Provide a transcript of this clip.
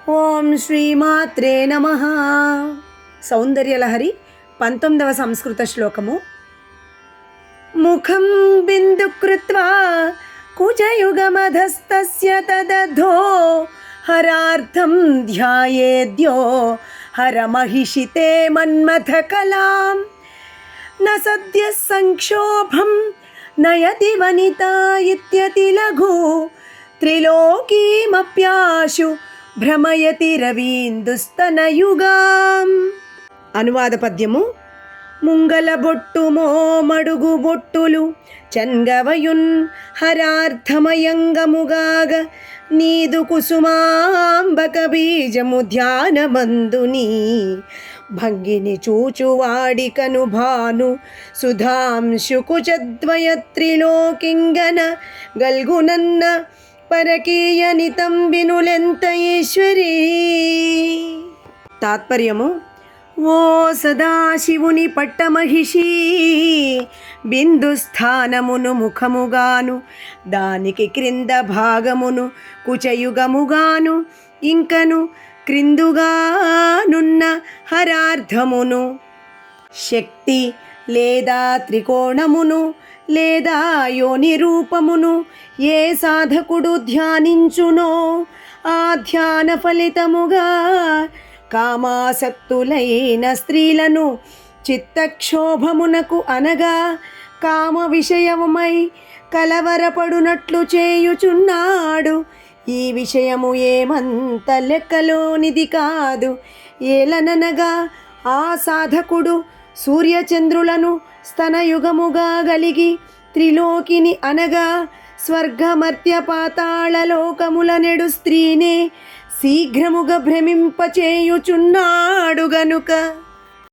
ఓం శ్రీమాత్రే నమః. సౌందర్యలహరి 19వ సంస్కృత శ్లోకము. ముఖం బిందు కృత్వా కుజయుగమధస్తస్య తదధో హరార్థం ధ్యాయేద్యో హరమహిషితే మన్మథ కలాం న సద్య సంక్షోభం నయతి వనితా ఇత్యతి లఘు త్రిలోకీమప్యాశు భ్రమయతి రవీందుస్తనయుగాం. అనువాద పద్యము. ముంగల బొట్టు మోమడుగు బొట్టులు చంగవయున్ హరార్థమయంగముగాగ నీదు కుసుమాంబక బీజము ధ్యానమందుని భంగిని చూచువాడికను భాను సుధాంశు కుచద్వయ త్రిలోకింగన గల్గునన్న పరకీయ నితంబినులెంత ఈశ్వరీ. తాత్పర్యము. ఓ సదాశివుని పట్టమహిషి బిందుస్థానమును ముఖముగాను దానికి క్రింద భాగమును కుచయుగముగాను ఇంకను క్రిందుగానున్న హరార్థమును శక్తి లేదా త్రికోణమును లేదా యోని రూపమును ఏ సాధకుడు ధ్యానించునో ఆ ధ్యాన ఫలితముగా కామాసక్తులైన స్త్రీలను చిత్తక్షోభమునకు అనగా కామ విషయమై కలవరపడునట్లు చేయుచున్నాడు. ఈ విషయము ఏమంత లెక్కలోనిది కాదు. ఏలననగా ఆ సాధకుడు సూర్యచంద్రులను స్తనయుగముగా గలిగి త్రిలోకిని అనగా స్వర్గమర్త్య పాతాళ లోకముల నెడు స్త్రీనే శీఘ్రముగా భ్రమింపచేయుచున్నాడు గనుక